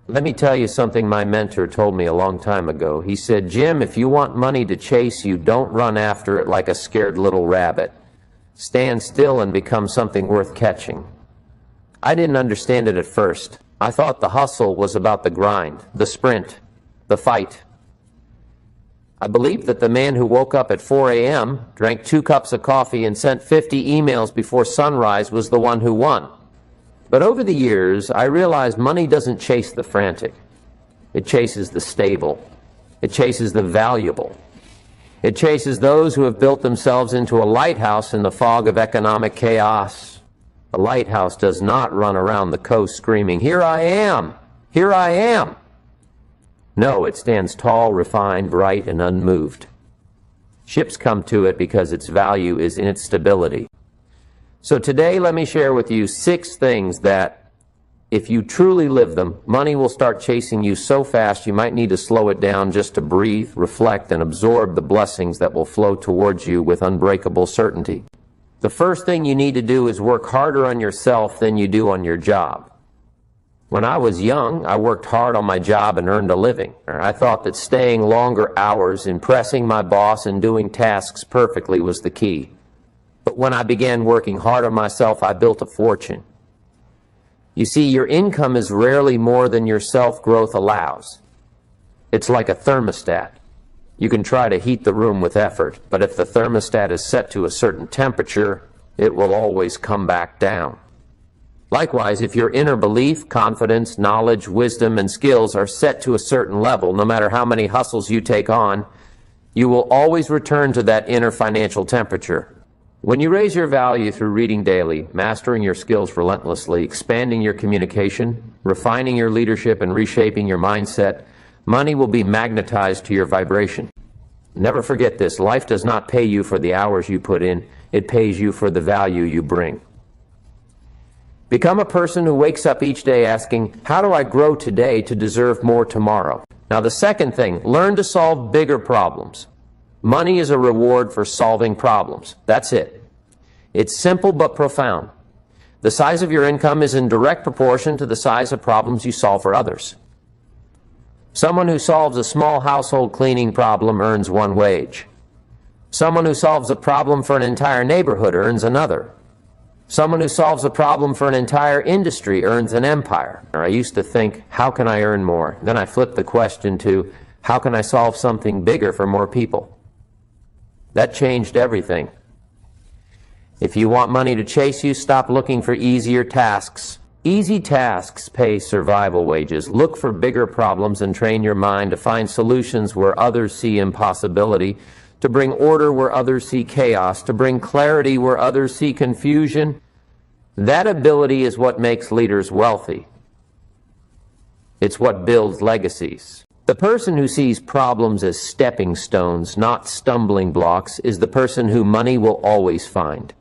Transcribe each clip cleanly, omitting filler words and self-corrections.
Let me tell you something my mentor told me a long time ago. He said, "Jim, if you want money to chase you, don't run after it like a scared little rabbit. Stand still and become something worth catching." I didn't understand it at first. I thought the hustle was about the grind, the sprint, the fight. I believed that the man who woke up at 4 a.m., drank 2 cups of coffee, and sent 50 emails before sunrise was the one who won. But over the years, I realized money doesn't chase the frantic. It chases the stable. It chases the valuable. It chases those who have built themselves into a lighthouse in the fog of economic chaos. A lighthouse does not run around the coast screaming, "Here I am! Here I am!" No, it stands tall, refined, bright, and unmoved. Ships come to it because its value is in its stability. So today, let me share with you 6 things that, if you truly live them, money will start chasing you so fast you might need to slow it down just to breathe, reflect, and absorb the blessings that will flow towards you with unbreakable certainty. The first thing you need to do is work harder on yourself than you do on your job. When I was young, I worked hard on my job and earned a living. I thought that staying longer hours, impressing my boss, and doing tasks perfectly was the key. But when I began working hard on myself, I built a fortune. You see, your income is rarely more than your self-growth allows. It's like a thermostat. You can try to heat the room with effort, but if the thermostat is set to a certain temperature, it will always come back down. Likewise, if your inner belief, confidence, knowledge, wisdom, and skills are set to a certain level, no matter how many hustles you take on, you will always return to that inner financial temperature. When you raise your value through reading daily, mastering your skills relentlessly, expanding your communication, refining your leadership, and reshaping your mindset, money will be magnetized to your vibration. Never forget this: life does not pay you for the hours you put in, it pays you for the value you bring. Become a person who wakes up each day asking, "How do I grow today to deserve more tomorrow?" Now, the second thing, learn to solve bigger problems. Money is a reward for solving problems. That's it. It's simple but profound. The size of your income is in direct proportion to the size of problems you solve for others. Someone who solves a small household cleaning problem earns 1 wage. Someone who solves a problem for an entire neighborhood earns another. Someone who solves a problem for an entire industry earns an empire. I used to think, how can I earn more? Then I flipped the question to, how can I solve something bigger for more people? That changed everything. If you want money to chase you, stop looking for easier tasks. Easy tasks pay survival wages. Look for bigger problems and train your mind to find solutions where others see impossibility, to bring order where others see chaos, to bring clarity where others see confusion. That ability is what makes leaders wealthy. It's what builds legacies. The person who sees problems as stepping stones, not stumbling blocks, is the person who money will always find.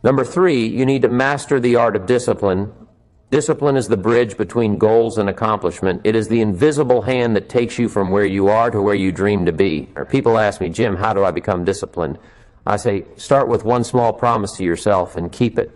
Number 3, you need to master the art of discipline. Discipline is the bridge between goals and accomplishment. It is the invisible hand that takes you from where you are to where you dream to be. Or people ask me, "Jim, how do I become disciplined?" I say, start with one small promise to yourself and keep it.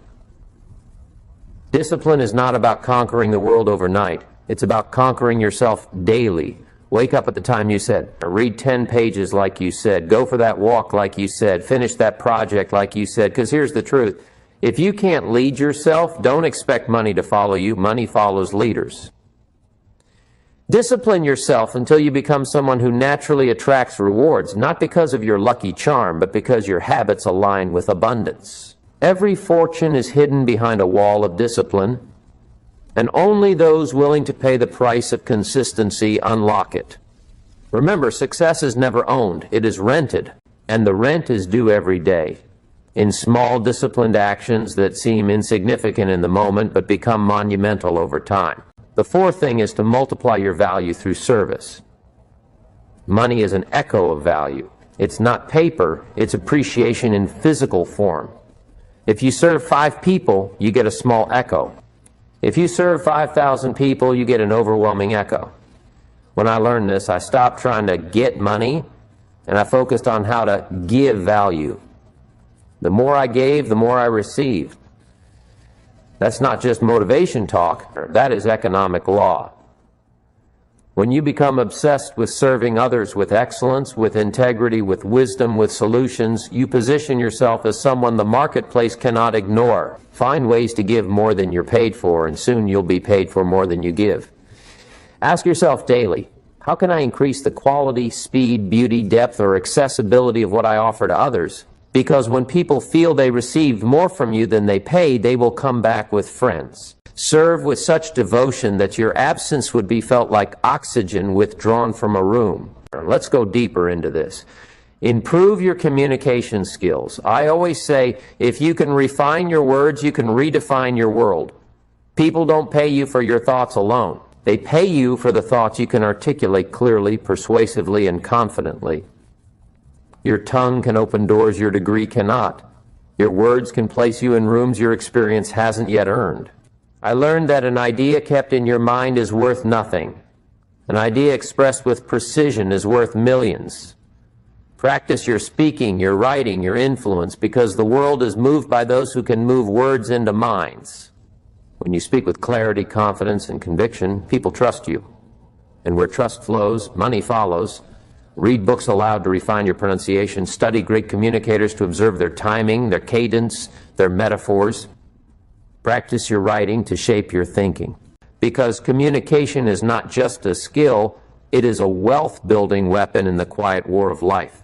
Discipline is not about conquering the world overnight. It's about conquering yourself daily. Wake up at the time you said, read 10 pages like you said, go for that walk like you said, finish that project like you said, because here's the truth. If you can't lead yourself, don't expect money to follow you. Money follows leaders. Discipline yourself until you become someone who naturally attracts rewards, not because of your lucky charm, but because your habits align with abundance. Every fortune is hidden behind a wall of discipline, and only those willing to pay the price of consistency unlock it. Remember, success is never owned, it is rented, and the rent is due every day, in small disciplined actions that seem insignificant in the moment but become monumental over time. The 4th thing is to multiply your value through service. Money is an echo of value. It's not paper, it's appreciation in physical form. If you serve 5 people, you get a small echo. If you serve 5,000 people, you get an overwhelming echo. When I learned this, I stopped trying to get money, and I focused on how to give value. The more I gave, the more I received. That's not just motivation talk, that is economic law. When you become obsessed with serving others with excellence, with integrity, with wisdom, with solutions, you position yourself as someone the marketplace cannot ignore. Find ways to give more than you're paid for, and soon you'll be paid for more than you give. Ask yourself daily, how can I increase the quality, speed, beauty, depth, or accessibility of what I offer to others? Because when people feel they received more from you than they paid, they will come back with friends. Serve with such devotion that your absence would be felt like oxygen withdrawn from a room. Let's go deeper into this. Improve your communication skills. I always say, if you can refine your words, you can redefine your world. People don't pay you for your thoughts alone. They pay you for the thoughts you can articulate clearly, persuasively, and confidently. Your tongue can open doors your degree cannot. Your words can place you in rooms your experience hasn't yet earned. I learned that an idea kept in your mind is worth nothing. An idea expressed with precision is worth millions. Practice your speaking, your writing, your influence, because the world is moved by those who can move words into minds. When you speak with clarity, confidence, and conviction, people trust you. And where trust flows, money follows. Read books aloud to refine your pronunciation. Study great communicators to observe their timing, their cadence, their metaphors. Practice your writing to shape your thinking. Because communication is not just a skill, it is a wealth-building weapon in the quiet war of life.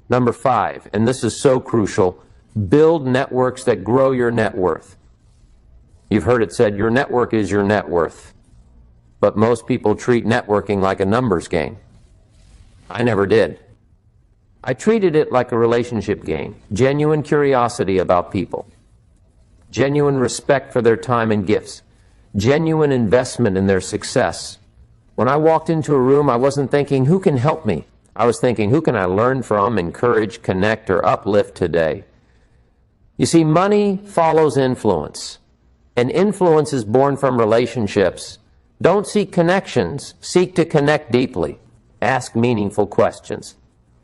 Number 5, and this is so crucial, build networks that grow your net worth. You've heard it said, your network is your net worth. But most people treat networking like a numbers game. I never did. I treated it like a relationship game, genuine curiosity about people. Genuine respect for their time and gifts, genuine investment in their success. When I walked into a room, I wasn't thinking, who can help me? I was thinking, who can I learn from, encourage, connect, or uplift today? You see, money follows influence, and influence is born from relationships. Don't seek connections, seek to connect deeply. Ask meaningful questions.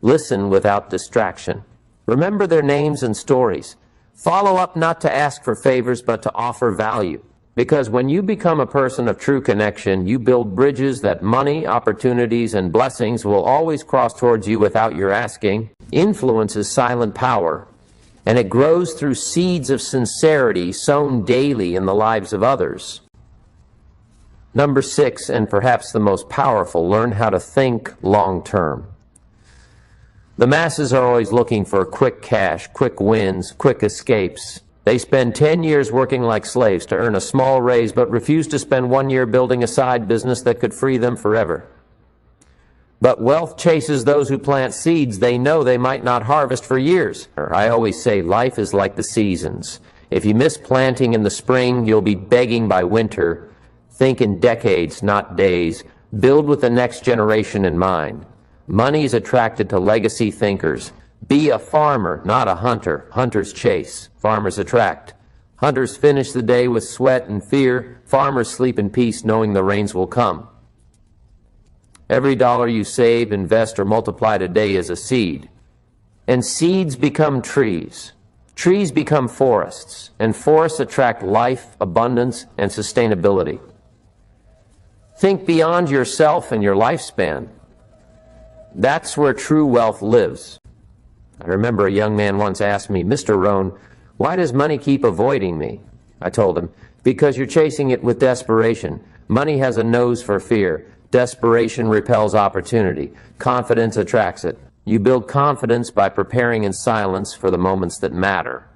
Listen without distraction. Remember their names and stories. Follow up not to ask for favors, but to offer value. Because when you become a person of true connection, you build bridges that money, opportunities, and blessings will always cross towards you without your asking. Influence is silent power, and it grows through seeds of sincerity sown daily in the lives of others. Number 6, and perhaps the most powerful, learn how to think long-term. The masses are always looking for quick cash, quick wins, quick escapes. They spend 10 years working like slaves to earn a small raise, but refuse to spend 1 year building a side business that could free them forever. But wealth chases those who plant seeds they know they might not harvest for years. I always say life is like the seasons. If you miss planting in the spring, you'll be begging by winter. Think in decades, not days. Build with the next generation in mind. Money is attracted to legacy thinkers. Be a farmer, not a hunter. Hunters chase. Farmers attract. Hunters finish the day with sweat and fear. Farmers sleep in peace knowing the rains will come. Every dollar you save, invest, or multiply today is a seed. And seeds become trees. Trees become forests. And forests attract life, abundance, and sustainability. Think beyond yourself and your lifespan. That's where true wealth lives. I remember a young man once asked me, Mr. Rohn, why does money keep avoiding me? I told him, because you're chasing it with desperation. Money has a nose for fear. Desperation repels opportunity. Confidence attracts it. You build confidence by preparing in silence for the moments that matter.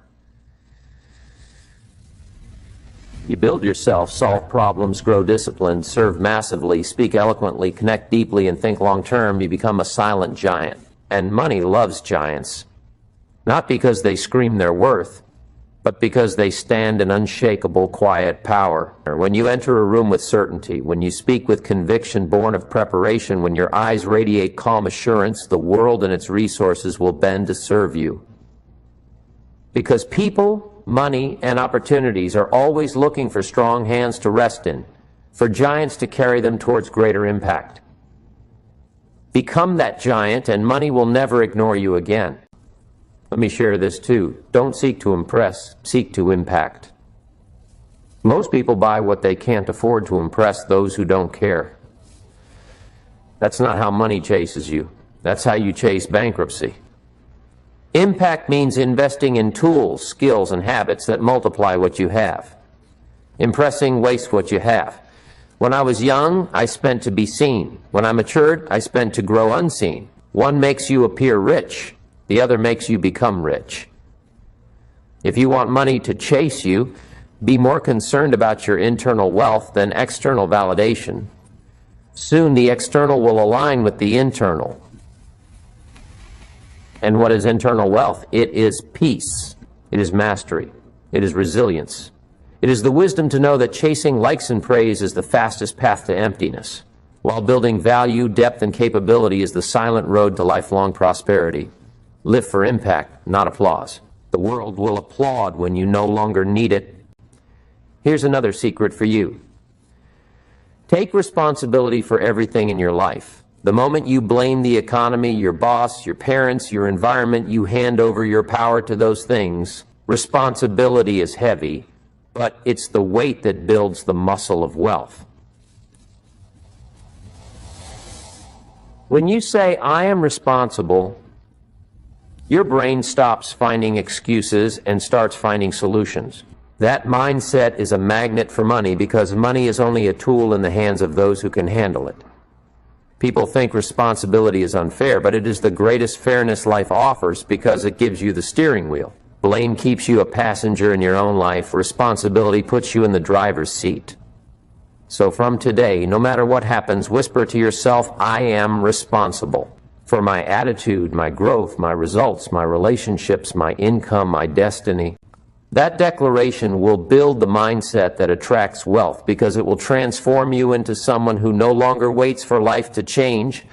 You build yourself, solve problems, grow disciplined, serve massively, speak eloquently, connect deeply, and think long-term. You become a silent giant. And money loves giants. Not because they scream their worth, but because they stand in unshakable, quiet power. When you enter a room with certainty, when you speak with conviction born of preparation, when your eyes radiate calm assurance, the world and its resources will bend to serve you. Because people, money, and opportunities are always looking for strong hands to rest in, for giants to carry them towards greater impact. Become that giant, and money will never ignore you again. Let me share this too. Don't seek to impress, seek to impact. Most people buy what they can't afford to impress those who don't care. That's not how money chases you. That's how you chase bankruptcy. Impact means investing in tools, skills, and habits that multiply what you have. Impressing wastes what you have. When I was young, I spent to be seen. When I matured, I spent to grow unseen. One makes you appear rich. The other makes you become rich. If you want money to chase you, be more concerned about your internal wealth than external validation. Soon the external will align with the internal. And what is internal wealth? It is peace. It is mastery. It is resilience. It is the wisdom to know that chasing likes and praise is the fastest path to emptiness, while building value, depth, and capability is the silent road to lifelong prosperity. Live for impact, not applause. The world will applaud when you no longer need it. Here's another secret for you. Take responsibility for everything in your life. The moment you blame the economy, your boss, your parents, your environment, you hand over your power to those things. Responsibility is heavy, but it's the weight that builds the muscle of wealth. When you say, I am responsible, your brain stops finding excuses and starts finding solutions. That mindset is a magnet for money because money is only a tool in the hands of those who can handle it. People think responsibility is unfair, but it is the greatest fairness life offers because it gives you the steering wheel. Blame keeps you a passenger in your own life. Responsibility puts you in the driver's seat. So from today, no matter what happens, whisper to yourself, I am responsible for my attitude, my growth, my results, my relationships, my income, my destiny. That declaration will build the mindset that attracts wealth because it will transform you into someone who no longer waits for life to change,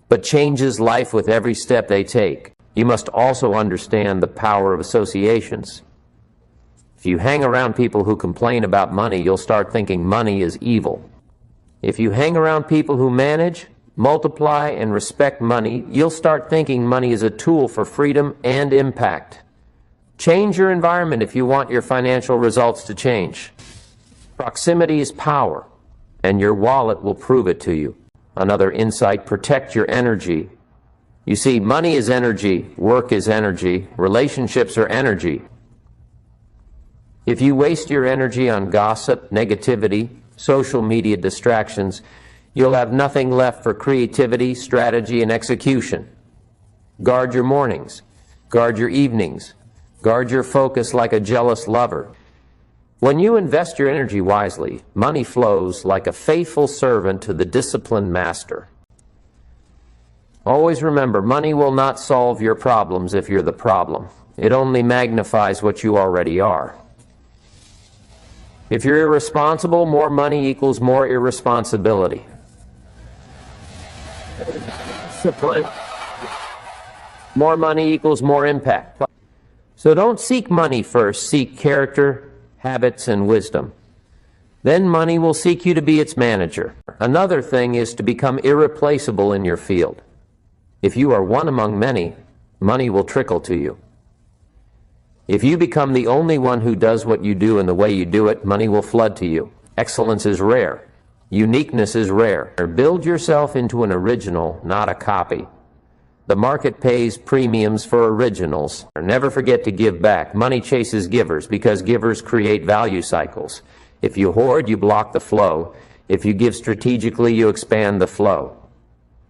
but changes life with every step they take. You must also understand the power of associations. If you hang around people who complain about money, you'll start thinking money is evil. If you hang around people who manage, multiply, and respect money, you'll start thinking money is a tool for freedom and impact. Change your environment if you want your financial results to change. Proximity is power, and your wallet will prove it to you. Another insight, protect your energy. You see, money is energy, work is energy, relationships are energy. If you waste your energy on gossip, negativity, social media distractions, you'll have nothing left for creativity, strategy, and execution. Guard your mornings, guard your evenings, guard your focus like a jealous lover. When you invest your energy wisely, money flows like a faithful servant to the disciplined master. Always remember, money will not solve your problems if you're the problem. It only magnifies what you already are. If you're irresponsible, more money equals more irresponsibility. More money equals more impact. So don't seek money first, seek character, habits, and wisdom. Then money will seek you to be its manager. Another thing is to become irreplaceable in your field. If you are one among many, money will trickle to you. If you become the only one who does what you do and the way you do it, money will flood to you. Excellence is rare. Uniqueness is rare. Build yourself into an original, not a copy. The market pays premiums for originals. Never forget to give back. Money chases givers because givers create value cycles. If you hoard, you block the flow. If you give strategically, you expand the flow.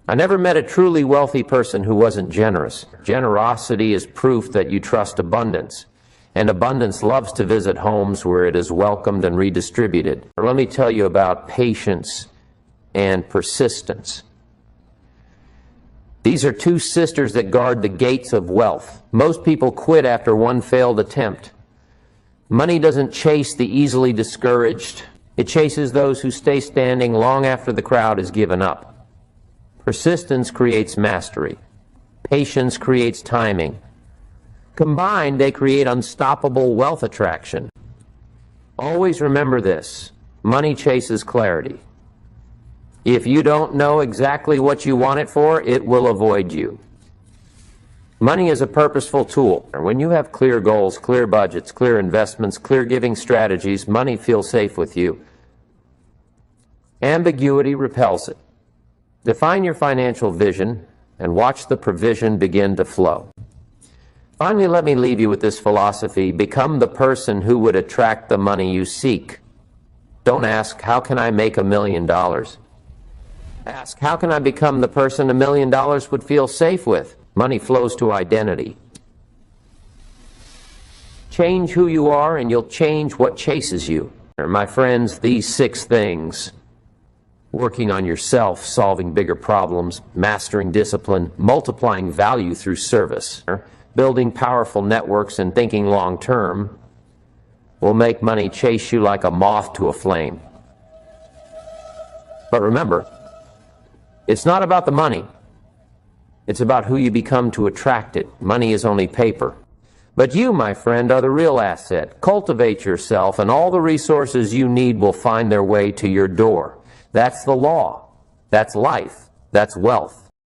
I never met a truly wealthy person who wasn't generous. Generosity is proof that you trust abundance. And abundance loves to visit homes where it is welcomed and redistributed. Let me tell you about patience and persistence. These are two sisters that guard the gates of wealth. Most people quit after one failed attempt. Money doesn't chase the easily discouraged. It chases those who stay standing long after the crowd has given up. Persistence creates mastery. Patience creates timing. Combined, they create unstoppable wealth attraction. Always remember this: money chases clarity. If you don't know exactly what you want it for, it will avoid you. Money is a purposeful tool. When you have clear goals, clear budgets, clear investments, clear giving strategies, money feels safe with you. Ambiguity repels it. Define your financial vision and watch the provision begin to flow. Finally, let me leave you with this philosophy. Become the person who would attract the money you seek. Don't ask, how can I make $1 million? Ask, how can I become the person $1 million would feel safe with? Money flows to identity. Change who you are and you'll change what chases you. My friends, these 6 things, working on yourself, solving bigger problems, mastering discipline, multiplying value through service, building powerful networks and thinking long term, will make money chase you like a moth to a flame. But remember, it's not about the money. It's about who you become to attract it. Money is only paper. But you, my friend, are the real asset. Cultivate yourself, and all the resources you need will find their way to your door. That's the law. That's life. That's wealth.